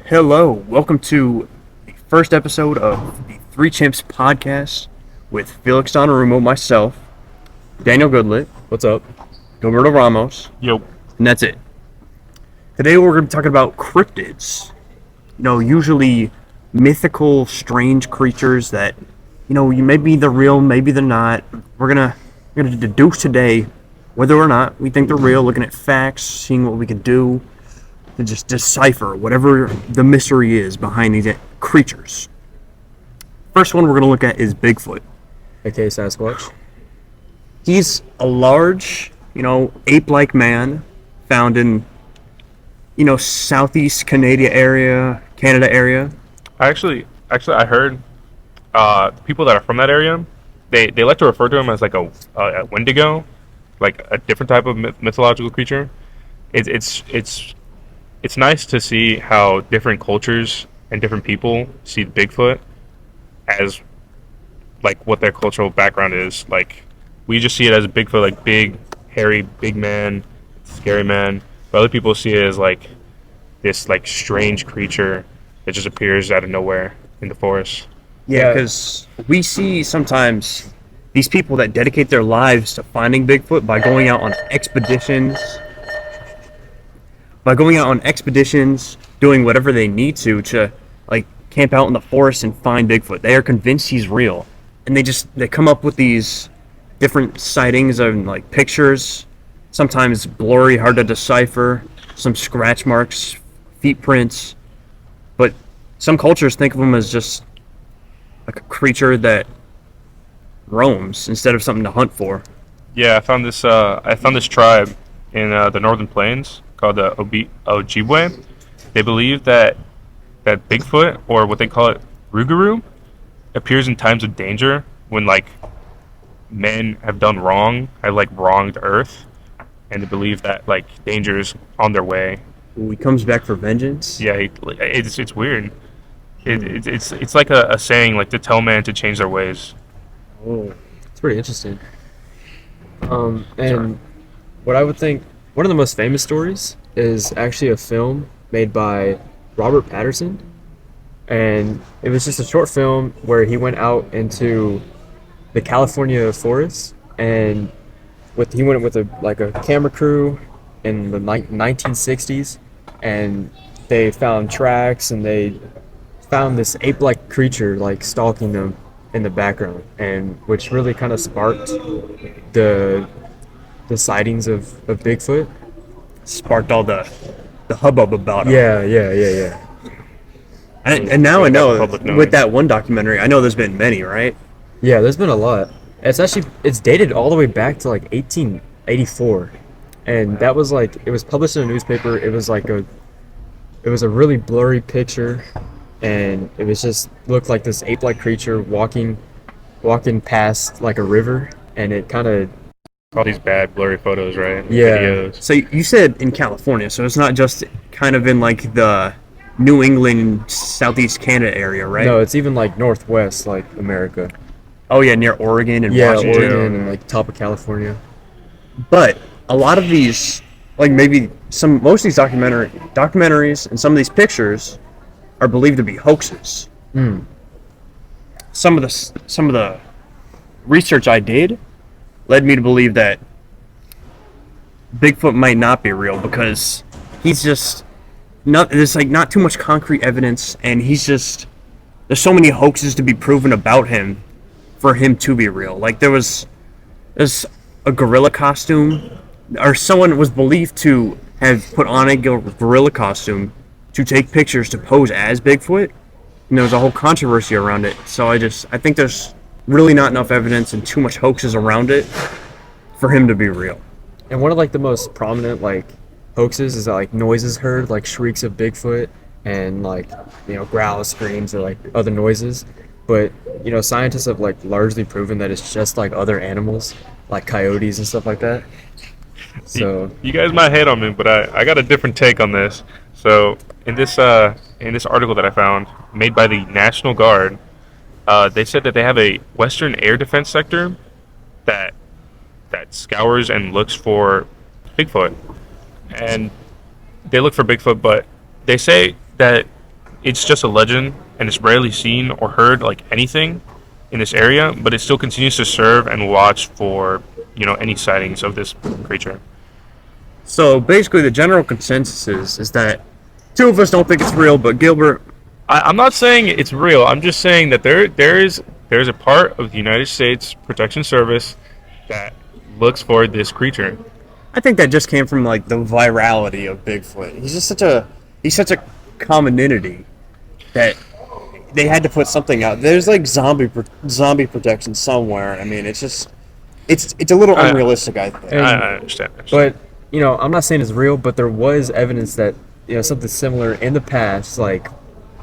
Hello, welcome to the first episode of the Three Chimps podcast with Felix Donarumo, myself, Daniel Goodlit, What's up? Gilberto Ramos, Yo. and that's it. Today we're going to be talking about cryptids. Usually mythical, strange creatures that, maybe they're real, maybe they're not. We're gonna deduce today whether or not we think they're real, looking at facts, seeing what we can do to just decipher whatever the mystery is behind these creatures. First one we're going to look at is Bigfoot. AKA Sasquatch. He's a large, ape-like man found in, southeast Canada area. I heard people that are from that area, they like to refer to him as like a Wendigo, like a different type of mythological creature. It's nice to see how different cultures and different people see Bigfoot as like what their cultural background is. Like we just see it as a Bigfoot, like big, hairy, big man, scary man. But other people see it as like this like strange creature that just appears out of nowhere in the forest. Yeah, because we see sometimes these people that dedicate their lives to finding Bigfoot by going out on expeditions, doing whatever they need to like camp out in the forest and find Bigfoot. They are convinced he's real, and they come up with these different sightings and like pictures, sometimes blurry, hard to decipher, some scratch marks, feet prints, but some cultures think of him as just like a creature that roams instead of something to hunt for. Yeah, I found this tribe in the Northern Plains called the Ojibwe. They believe that Bigfoot, or what they call it, Rougarou, appears in times of danger when like men have done wrong, have like wronged Earth, and they believe that like danger is on their way. Ooh, he comes back for vengeance. Yeah, it's weird. It's like a saying, like to tell man to change their ways. Oh, it's pretty interesting. And what I would think, one of the most famous stories is actually a film made by Robert Patterson, and it was just a short film where he went out into the California forest, and he went with a camera crew in the 1960s, and they found tracks, and they found this ape-like creature like stalking them in the background, and which really kind of sparked the sightings of Bigfoot. Sparked all the hubbub about him. Yeah. And now I know, with that one documentary, I know there's been many, right? Yeah, there's been a lot. It's dated all the way back to like 1884, and that was like, it was published in a newspaper. It was a really blurry picture, and it was just looked like this ape-like creature walking past like a river, and it kind of All these bad blurry photos, right? Yeah. Videos. So you said in California, so it's not just kind of in like the New England, Southeast Canada area, right? No, it's even like Northwest, like America. Oh yeah, near Oregon and Washington. Oregon and like top of California. But a lot of these, like most of these documentaries and some of these pictures are believed to be hoaxes. Some of the research I did led me to believe that Bigfoot might not be real, because he's just there's like not too much concrete evidence, and there's so many hoaxes to be proven about him for him to be real. Like there's a gorilla costume, or someone was believed to have put on a gorilla costume to take pictures to pose as Bigfoot, and there was a whole controversy around it. So I think there's really not enough evidence and too much hoaxes around it for him to be real. And one of like the most prominent like hoaxes is that like noises heard, like shrieks of Bigfoot, and like growls, screams, or like other noises. But scientists have like largely proven that it's just like other animals, like coyotes and stuff like that. So you guys might hate on me, but I got a different take on this. So in this article that I found, made by the National Guard, they said that they have a Western air defense sector that scours and looks for Bigfoot. And they look for Bigfoot, but they say that it's just a legend and it's rarely seen or heard like anything in this area, but it still continues to serve and watch for any sightings of this creature. So basically, the general consensus is that two of us don't think it's real, but Gilbert. I'm not saying it's real. I'm just saying that there's a part of the United States Protection Service that looks for this creature. I think that just came from like the virality of Bigfoot. He's such a common entity that they had to put something out. There's like zombie protection somewhere. I mean, it's a little unrealistic, I think. I understand. But I'm not saying it's real, but there was evidence that something similar in the past, like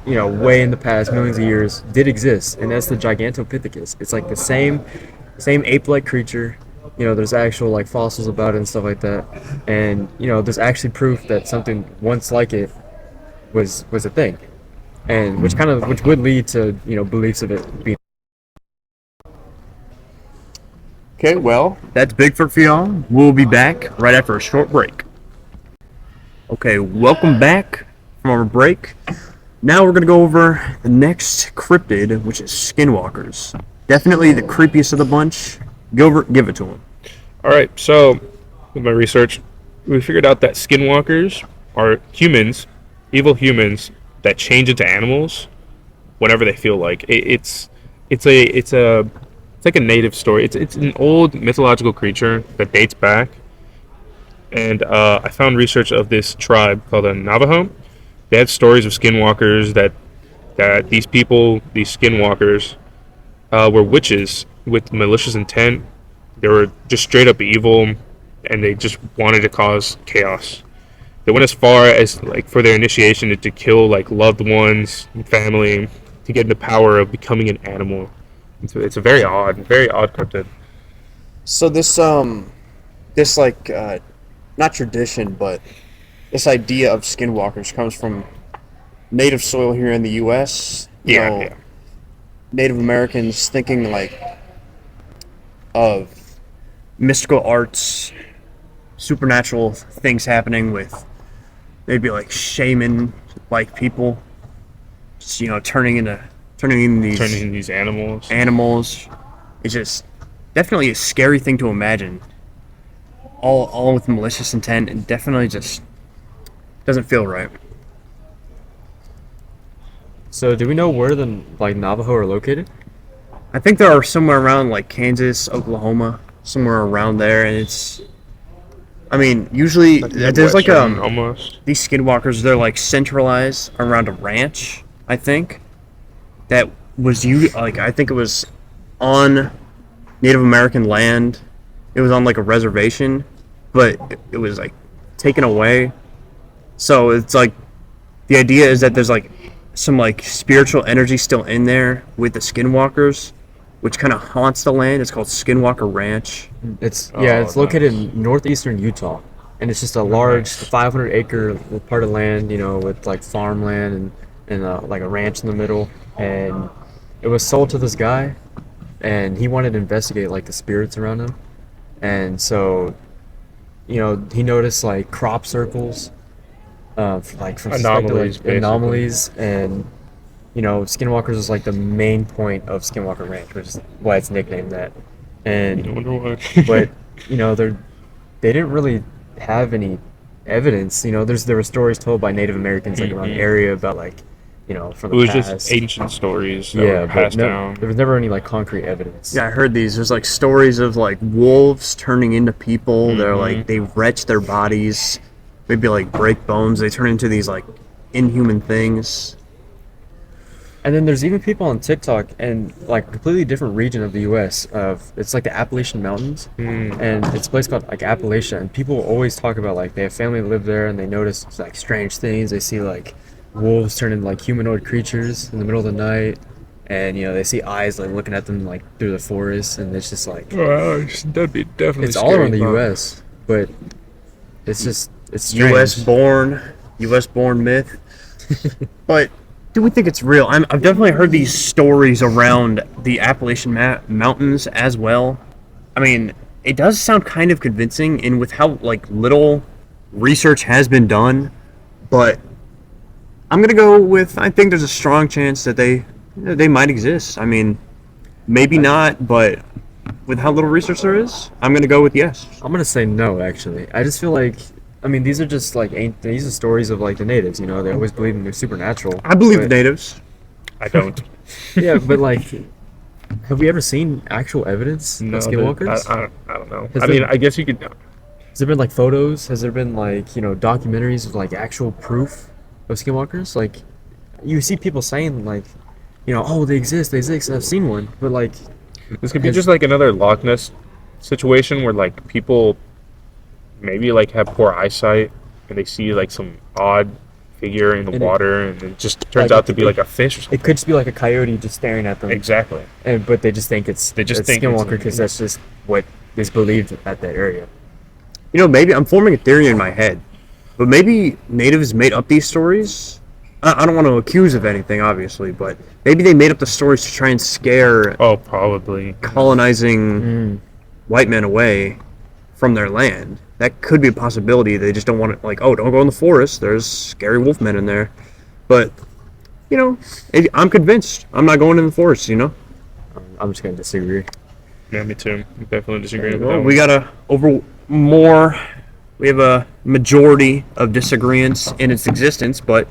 way in the past, millions of years, did exist, and that's the Gigantopithecus. It's like the same ape-like creature. There's actual like fossils about it and stuff like that, and there's actually proof that something once like it was a thing, and which would lead to beliefs of it being. Okay, well, that's Bigfoot for y'all. We'll be back right after a short break. Okay, welcome back from our break. Now we're going to go over the next cryptid, which is skinwalkers. Definitely the creepiest of the bunch. Gilbert, give it to him. All right, so with my research, we figured out that skinwalkers are humans, evil humans that change into animals whenever they feel like. It's like a native story. It's an old mythological creature that dates back, and I found research of this tribe called the Navajo. They had stories of skinwalkers that these skinwalkers, were witches with malicious intent. They were just straight up evil, and they just wanted to cause chaos. They went as far as like for their initiation to kill like loved ones and family to get the power of becoming an animal. It's a very odd cryptid. So this like not tradition, but this idea of skinwalkers comes from native soil here in the U.S. Yeah. Native Americans thinking like of mystical arts, supernatural things happening with maybe like shaman like people, just turning in these animals. It's just definitely a scary thing to imagine. All with malicious intent, and definitely just doesn't feel right. So, do we know where the Navajo are located? I think they are somewhere around like Kansas, Oklahoma, somewhere around there, and usually there's like almost these skinwalkers. They're like centralized around a ranch, I think. That was I think it was on Native American land. It was on like a reservation, but it was like taken away. So it's like the idea is that there's like some like spiritual energy still in there with the skinwalkers, which kind of haunts the land. It's called Skinwalker Ranch. It's located in northeastern Utah, and it's just a large 500-acre part of land, with like farmland and like a ranch in the middle. And it was sold to this guy, and he wanted to investigate like the spirits around him. And so, he noticed like crop circles, like from anomalies, and Skinwalkers is like the main point of Skinwalker Ranch, which is why it's nicknamed that. And I wonder why. but they didn't really have any evidence. There were stories told by Native Americans like around the area about like from the past. It was just ancient stories that were passed down. There was never any like concrete evidence. Yeah, I heard these. There's like stories of like wolves turning into people. Mm-hmm. They're like they wretch their bodies, maybe like break bones. They turn into these like inhuman things. And then there's even people on TikTok and like a completely different region of the U.S. It's like the Appalachian Mountains, and it's a place called like Appalachia. And people always talk about like they have family that live there, and they notice like strange things. They see like wolves turn into like humanoid creatures in the middle of the night, and they see eyes like looking at them like through the forest, and it's just like that'd be definitely. It's all around the U.S., but it's strange. U.S. born myth, but. Do we think it's real? I've definitely heard these stories around the Appalachian Mountains as well. I mean, it does sound kind of convincing, and with how like little research has been done, but I'm gonna go with. I think there's a strong chance that they might exist. I mean, maybe not, but with how little research there is, I'm gonna go with yes. I'm gonna say no, actually. I just feel like, I mean, these are just like these are stories of like the natives. You know, they always believe in the supernatural. I believe the but- natives. I don't. Yeah, but like, have we ever seen actual evidence No, of skinwalkers? I don't know. Has I mean, there- I guess you could. Has there been like photos? Has there been like, documentaries of like actual proof of skinwalkers? Like, you see people saying like, oh, they exist, they exist. I've seen one, but like, This could be has- just like another Loch Ness situation where like people maybe like have poor eyesight and they see like some odd figure in the And it- water and it just turns like, out to be like a fish or something. it could just be like a coyote just staring at them, Exactly. but they just think it's They just it's think it's- skinwalker because that's just what is believed at that area. Maybe I'm forming a theory in my head, but maybe natives made up these stories. I don't want to accuse of anything, obviously, but maybe they made up the stories to try and scare Oh, probably. colonizing white men away from their land. That could be a possibility. They just don't want it, like, oh, don't go in the forest. There's scary wolfmen in there. But, I'm convinced. I'm not going in the forest, I'm just gonna disagree. Yeah, me too. I'm definitely disagreeing with Well, that we we have a majority of disagreements in its existence, but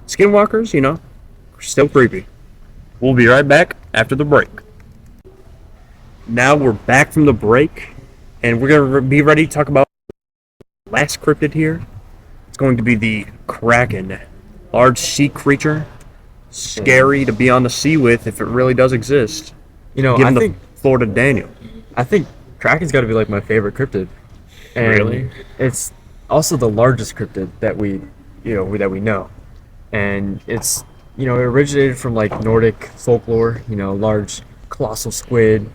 skinwalkers, still creepy. We'll be right back after the break. Now we're back from the break, and we're going to be ready to talk about the last cryptid here. It's going to be the Kraken. Large sea creature. Scary to be on the sea with if it really does exist. I Given the think Florida Daniel. Kraken's got to be like my favorite cryptid. And Really? It's also the largest cryptid that we know, and it's it originated from like Nordic folklore. Large colossal squid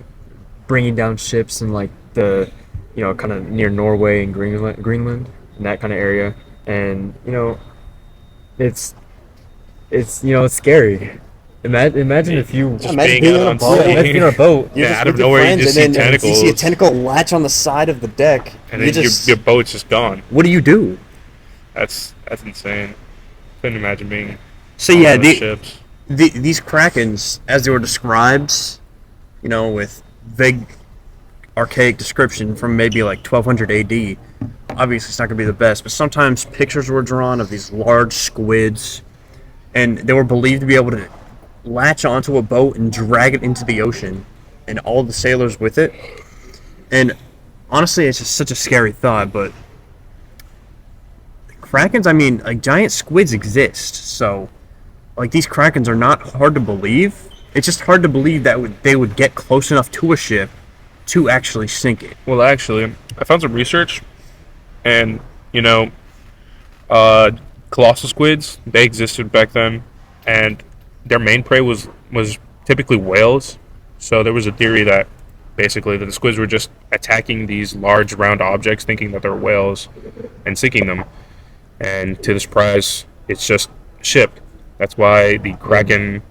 bringing down ships in like the kind of near Norway and Greenland in that kind of area, and it's it's scary. Imagine if you Just Imagine being being out on a on boat. sea. imagine you're on a boat. Yeah, out of nowhere you just see tentacles. You see a tentacle latch on the side of the deck. And then your boat's just gone. What do you do? That's insane. Couldn't imagine being So on yeah, those ships. these krakens, as they were described, with vague, archaic description from maybe like 1200 AD. Obviously, it's not gonna be the best, but sometimes pictures were drawn of these large squids, and they were believed to be able to latch onto a boat and drag it into the ocean, and all the sailors with it. And honestly, it's just such a scary thought, but krakens, I mean, like, giant squids exist, so like, these krakens are not hard to believe. It's just hard to believe that they would get close enough to a ship to actually sink it. Well, actually, I found some research, and colossal squids, they existed back then, and their main prey was typically whales. So there was a theory that basically that the squids were just attacking these large round objects, thinking that they're whales, and sinking them. And to the surprise, it's just a ship. That's why the Kraken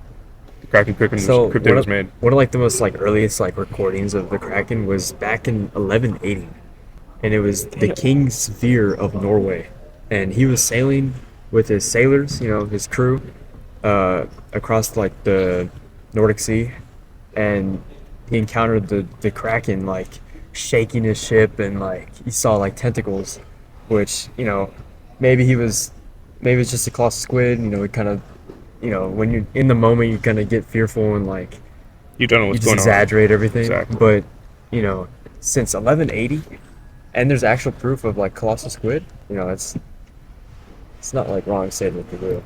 cryptid was made. One of like the most like earliest like recordings of the Kraken was back in 1180, and it was the King Sverre of Norway, and he was sailing with his sailors, his crew, across like the Nordic Sea, and he encountered the Kraken like shaking his ship, and like he saw like tentacles, which maybe it's just a colossal squid. It kind of when you're in the moment, you kind of get fearful and like You don't know you what's just going on. exaggerate everything. Exactly. But since 1180, and there's actual proof of like colossal squid. It's not like wrong to say that they're real.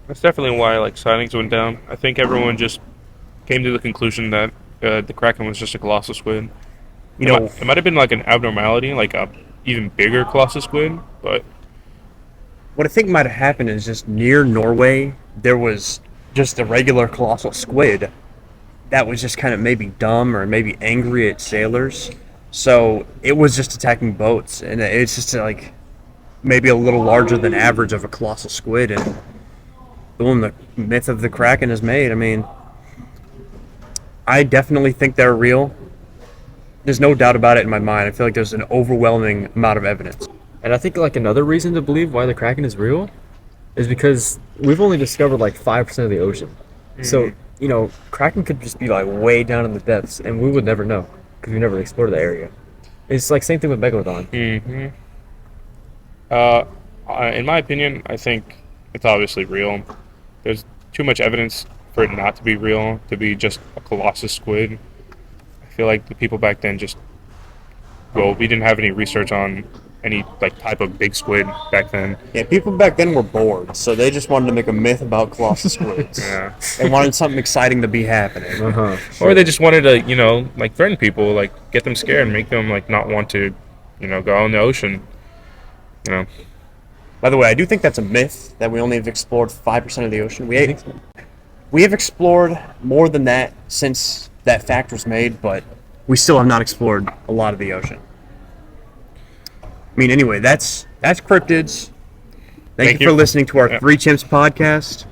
That's definitely why like sightings went down. I think everyone just came to the conclusion that the Kraken was just a colossal squid. It might have been like an abnormality, like a even bigger colossal squid, but What I think might have happened is just near Norway, there was just a regular colossal squid that was just kind of maybe dumb or maybe angry at sailors. So it was just attacking boats, and it's just like maybe a little larger than average of a colossal squid, and boom, the myth of the Kraken is made. I mean, I definitely think they're real. There's no doubt about it in my mind. I feel like there's an overwhelming amount of evidence. And I think like another reason to believe why the Kraken is real is because we've only discovered like 5% of the ocean. So, Kraken could just be like way down in the depths, and we would never know because we never explored the area. It's like same thing with Megalodon. Mm-hmm. In my opinion, I think it's obviously real. There's too much evidence for it not to be real, to be just a colossus squid. I feel like the people back then we didn't have any research on any like type of big squid back then. Yeah, people back then were bored, so they just wanted to make a myth about colossal squids. Yeah. They wanted something exciting to be happening. Or they just wanted to, like threaten people, like get them scared and make them like not want to, go out in the ocean. By the way, I do think that's a myth that we only have explored 5% of the ocean. We have explored more than that since that fact was made, but we still have not explored a lot of the ocean. I mean, anyway, that's Cryptids. Thank you for listening to our Three Chimps podcast.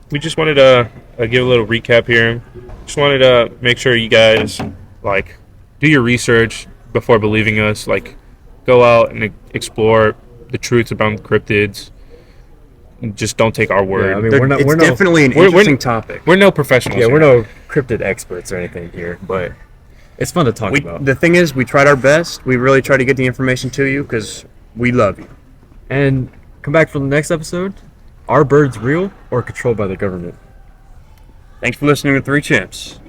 We just wanted to give a little recap here. Just wanted to make sure you guys do your research before believing us. Like, go out and explore the truths about cryptids. Just don't take our word. Yeah, I mean, It's definitely an interesting topic. We're no professionals. Yeah, we're no cryptid experts or anything here, but it's fun to talk about. The thing is, we tried our best. We really try to get the information to you because we love you. And come back for the next episode. Are birds real or controlled by the government? Thanks for listening to Three Chimps.